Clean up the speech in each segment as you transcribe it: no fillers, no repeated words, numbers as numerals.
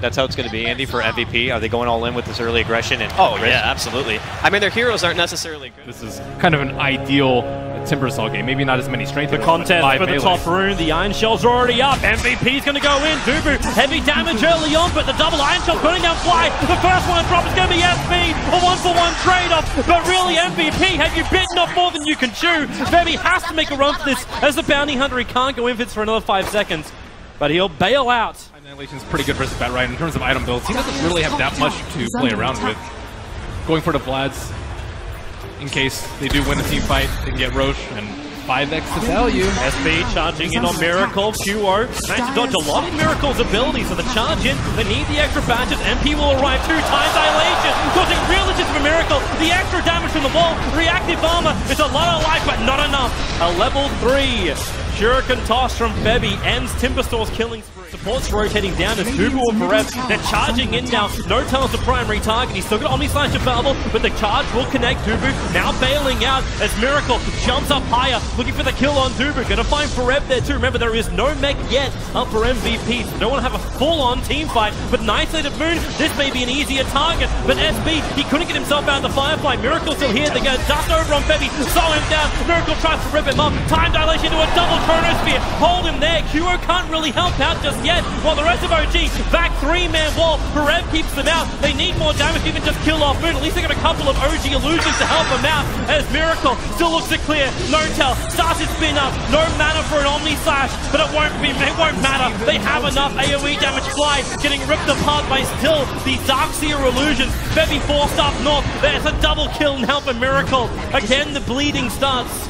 that's how it's going to be, Andy, for MVP? Are they going all in with this early aggression? And oh, yeah, absolutely. I mean, their heroes aren't necessarily good. This is kind of an ideal Timbersaw game. Maybe not as many strength. The contest for the top rune. The iron shells are already up. MVP's going to go in. Dubu, heavy damage early on, but the double iron shell burning down Fly. The first one to drop is going to be SB. A 1-for-1 trade-off. But really, MVP, have you bitten off more than you can chew? Febby has to make a run for this. As the bounty hunter, he can't go in for another 5 seconds. But he'll bail out. Annihilation's pretty good versus Batright in terms of item builds. He doesn't really have that much to play around with. Going for the Vlads in case they do win a team fight, they can get Roche and 5x the value. SB charging in on Miracle. QO managed to dodge a lot of Miracle's abilities, so the charge in, they need the extra badges. MP will arrive 2 times dilation, causing real legit for Miracle. The extra damage from the wall, reactive armor, it's a lot of life, but not enough. A level 3 Shuriken toss from Febby ends Timbersaw's killing spree. Support's rotating down as Dubu and Forev. They're charging in now. No Talon's the primary target. He's still got Omni Slash available, but the charge will connect Dubu. Now bailing out as Miracle jumps up higher, looking for the kill on Dubu. Gonna find Forev there too. Remember, there is no mech yet up for MVP. So don't want to have a full-on team fight. But Night Side of Moon, this may be an easier target. But SB, he couldn't get himself out of the Firefly. Miracle's still here. They're gonna dust over on Febby. Slow him down. Miracle tries to rip him up. Time dilation to a double Chronosphere. Hold him there. QO can't really help out just yet. While the rest of OG back 3-man wall. Forev keeps them out. They need more damage to even just kill off Moon. At least they got a couple of OG illusions to help them out. As Miracle still looks to clear. No tell. Starts his spin up. No mana for an Omni Slash, but it won't matter. They have enough AoE damage. Fly getting ripped apart by still the Darkseer illusions. Febby forced up north. There's a double kill and helping Miracle. Again, the bleeding starts.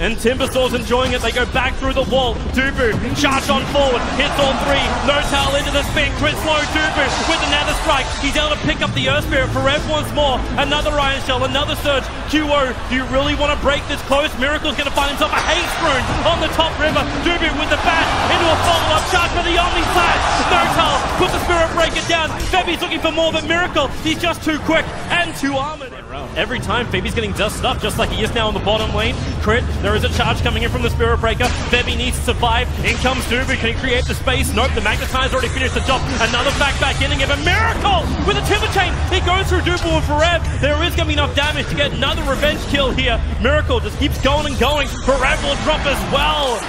And Timbersaw's enjoying it. They go back through the wall. Dubu, charge on forward. Hits all 3. No tail into the spin. Crit slow Dubu with another strike. He's able to pick up the Earth Spirit. Forev once more. Another Iron Shell. Another Surge. QO, do you really want to break this close? Miracle's going to find himself a Haste Rune on the top river. Dubu with the bat into a follow-up charge for the Omni Slash. No tail. Put the Spirit Breaker down. Febby's looking for more, but Miracle, he's just too quick and too armored. Every time Febby's getting dusted up, just like he is now in the bottom lane. Crit, there is a charge coming in from the Spirit Breaker. Febby needs to survive. In comes Dubu. Can he create the space? Nope, the Magnetize's already finished the job. Another back inning of a Miracle with a Timber Chain. He goes through Dubu and Forev. There is going to be enough damage to get another revenge kill here. Miracle just keeps going and going. Forev will drop as well.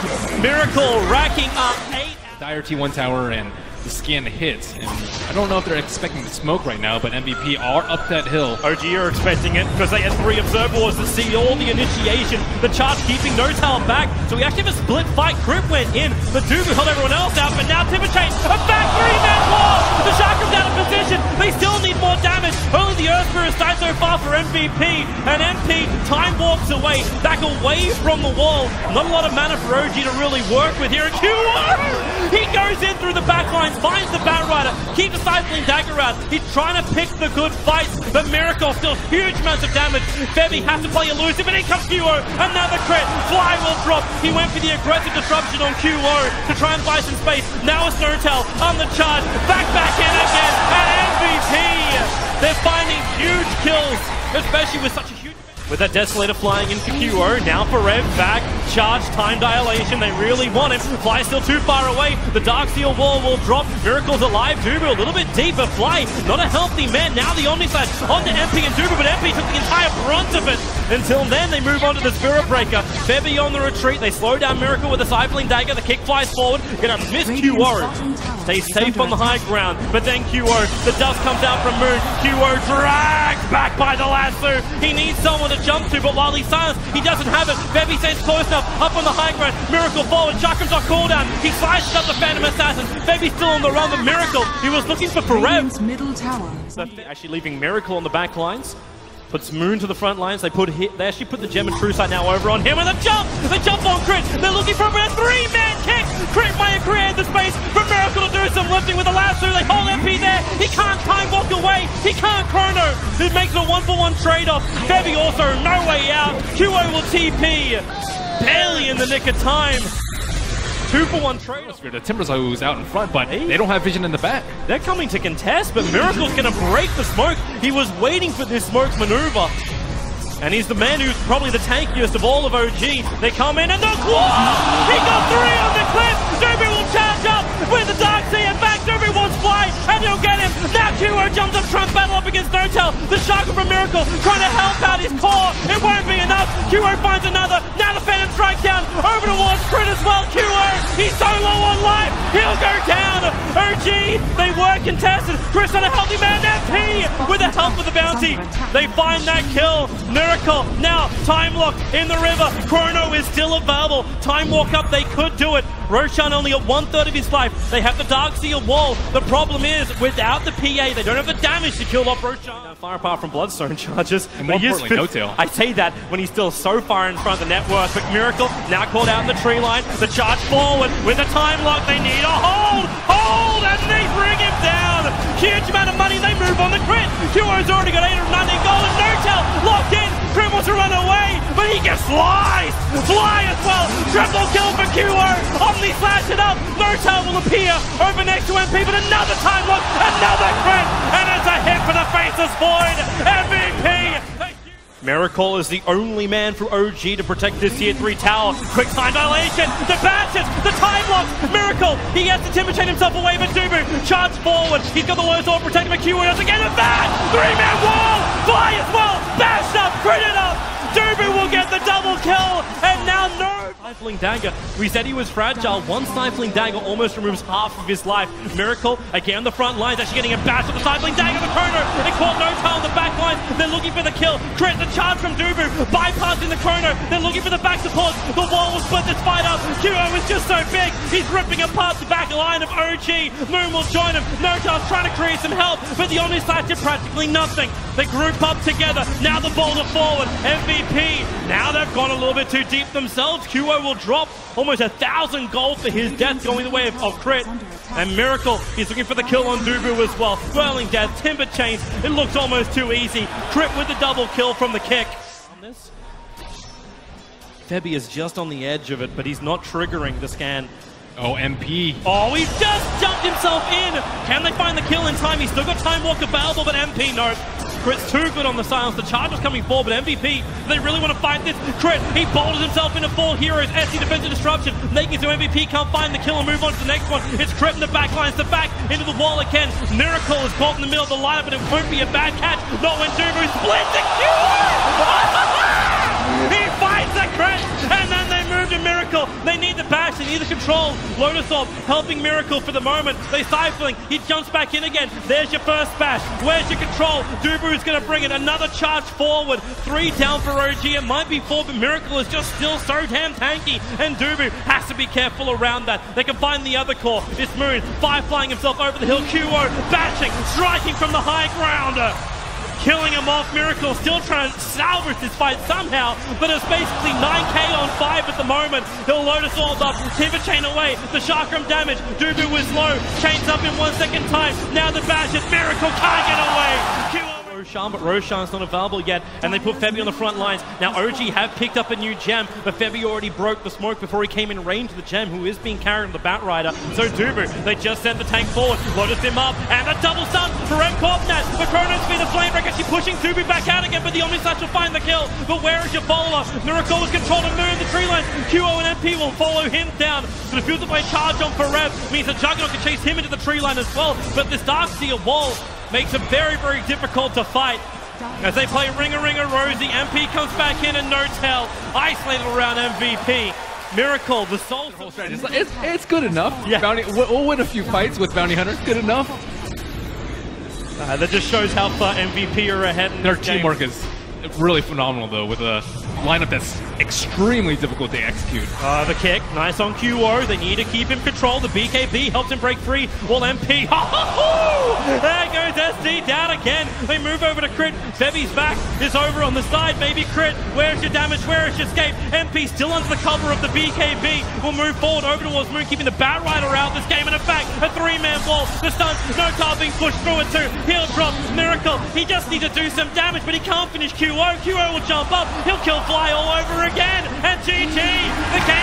Miracle racking up 8. Dire T1 tower and the skin hits, and I don't know if they're expecting the smoke right now, but MVP are up that hill. OG are expecting it because they had 3 Observer Wars to see all the initiation. The charge keeping No Tail back, so we actually have a split fight. Crit went in, but Dubu held everyone else out, but now Timber Chain, a back 3-man wall! The Shark comes out of position, they still need more damage. Only the Earth Spirit died so far for MVP, and MP time walks away, back away from the wall. Not a lot of mana for OG to really work with here. And QO! He goes in through the back line, finds the Batrider, keeps the Stifling Dagger out. He's trying to pick the good fights, but Miracle still huge amounts of damage. Febby has to play elusive, and in comes QO. Another crit. Fly will drop. He went for the aggressive disruption on QO to try and buy some space. Now it's Snowtail on the charge. Back in again. And MVP. They're finding huge kills, especially with such a huge... With that Desolator flying in for QO, now Forev back, charge, time dilation, they really want him. Fly still too far away, the Darkseer wall will drop, Miracle's alive, Dubu a little bit deeper, Fly, not a healthy man, now the Omni Slash onto MP and Dubu, but MP took the entire brunt of it. Until then, they move on to the Spirit Breaker. Febby on the retreat, they slow down Miracle with the Stifling Dagger, the kick flies forward, gonna miss QO. Stays safe on the high ground, but then QO, the dust comes out from Moon, QO dragged back by the lasso, he needs someone to jump to, but while he's silenced, he doesn't have it. Febby stays close enough, up on the high ground, Miracle forward, Chakrams on cooldown, he slashes up the Phantom Assassin, Febby's still on the run, but Miracle, he was looking for Forev. Middle tower. So actually leaving Miracle on the back lines. Puts Moon to the front lines. They actually put the Gem and True Sight now over on him, and the jump! They jump on Crit! They're looking for a 3-man kick! Crit may have created the space for Miracle to do some lifting with the lasso. They hold MP there. He can't time walk away. He can't chrono. It makes a 1-for-1 trade-off. Febby also no way out. QO will TP. Barely in the nick of time. 2-for-1 trade-off. The Timbersaw out in front, but they don't have vision in the back. They're coming to contest, but Miracle's going to break the smoke. He was waiting for this smoke maneuver. And he's the man who's probably the tankiest of all of OG. They come in and the... Whoa! He got 3 on the cliff! Dubu will charge up with the Darkseer back. Dubu wants Fly, and he'll Now QO jumps up, trying to battle up against No-Tail. The Chakra from Miracle trying to help out his core. It won't be enough. QO finds another. Now the Phantom strike down. Over towards Crit as well. QO, he's so low on life. He'll go down. OG, they were contested. Chris on a healthy man. MP with the help of the bounty. They find that kill. Miracle now time lock in the river. Chrono is still available. Time walk up, they could do it. Roshan only at 1/3 of his life. They have the Dark Seal wall. The problem is, without the PA, they don't have the damage to kill off Roshan. Now, far apart from Bloodstone charges. And more importantly, No-Tail. I say that when he's still so far in front of the net worth. But Miracle now caught out in the tree line. The charge forward with a time lock. They need a hold! Hold! And they bring him down! Huge amount of money. They move on the Crit. QO's already got 890 gold and No-Tail locked in. Crit wants to run away, but he gets sliced! Fly as well! Triple kill for QO! Omni slash it up! No-Tail will appear over next to MP, but another time lock, another Crit! And it's a hit for the Faceless Void! MVP! Miracle is the only man for OG to protect this tier 3 tower. Quick time dilation, the bashes, the time lock, Miracle, he has to timber chain himself away, but Dubu charge forward. He's got the low sword protecting the Q does again, and bash! 3-man wall, fly as well, bashed up, critted up. Dubu will get the double kill, and now no. Stifling Dagger. We said he was fragile. One Stifling Dagger almost removes half of his life. Miracle, again on the front lines, actually getting a bash with the Stifling Dagger, the Chrono. They caught No-Tail on the back line. They're looking for the kill. Crit, the charge from Dubu, bypassing the Chrono. They're looking for the back support. The wall will split this fight up. QO is just so big. He's ripping apart the back line of OG. Moon will join him. No-Tail's trying to create some help, but the Omni Slash did practically nothing. They group up together. Now the boulder forward. MVP. Now they've gone a little bit too deep themselves. QO will drop almost 1,000 gold for his death, going the way of Crit. And Miracle is looking for the kill on Dubu as well. Swirling Death, Timber Chains. It looks almost too easy. Crit with the double kill from the kick. On this, Febby is just on the edge of it, but he's not triggering the scan. Oh, MP. Oh, he's just jumped himself in. Can they find the kill in time? He's still got Time Walk available, but MP, no. Crit's too good on the silence. The charge is coming forward, but MVP, they really want to fight this. Crit, he boulders himself into 4 heroes. SC Defensive Disruption, making so MVP can't find the kill and move on to the next one. It's Crit in the back lines, the back into the wall again. Miracle is caught in the middle of the lineup, but it won't be a bad catch. Not when Dubu splits the Q! He fights the Crit, and then they move to Miracle. They need the bash, they need the control. Lotus Orb helping Miracle for the moment. They stifling, he jumps back in again. There's your first bash. Where's your control? Dubu's gonna bring it. Another charge forward. 3 down for OG. It might be 4, but Miracle is just still so damn tanky. And Dubu has to be careful around that. They can find the other core. It's Moon, flying himself over the hill. QO bashing, striking from the high ground. Killing him off. Miracle still trying to salvage this fight somehow, but it's basically 9k on 5 at the moment. He'll Lotus Orb up, Timber Chain away, the Chakram damage. Dubu is low, chains up in 1 second time. Now the bash is Miracle, can't get away. Roshan, but Roshan's not available yet, and they put Febby on the front lines. Now OG have picked up a new gem, but Febby already broke the smoke before he came in range of the gem, who is being carried on the Batrider. So Dubu, they just sent the tank forward, loaded him up, and a double stun for Rem Corpnat. The Chrono's been the Flamebreaker, actually pushing Dubu back out again, but the Omni Slash will find the kill. But where is your follower? Miracle is controlled and moving the tree line. QO and MP will follow him down. So the Fuel Blade charge on for Rev means the Juggernaut can chase him into the tree line as well, but this Dark Seer wall makes it very, very difficult to fight. As they play Ringer Rosie, MP comes back in and No-Tail isolated around MVP. Miracle, the soul strategy. It's good enough. Yeah. We'll win a few fights with Bounty Hunters. Good enough. That just shows how far MVP are ahead in Their this game. teamwork is really phenomenal, though, with a lineup that's extremely difficult to execute. The kick, nice on QO. They need to keep him controlled. The BKB helps him break free. Well, MP, there goes SD down again. They move over to Crit. Febby's back is over on the side. Maybe Crit. Where's your damage? Where is your escape? MP still under the cover of the BKB. Will move forward over towards Moon, keeping the Batrider out this game. And in fact, a 3-man wall. The stuns, No-Tail being pushed through it too. He'll drop. Miracle, he just needs to do some damage, but he can't finish QO. QO will jump up. He'll kill Fly all over again. And GG. The game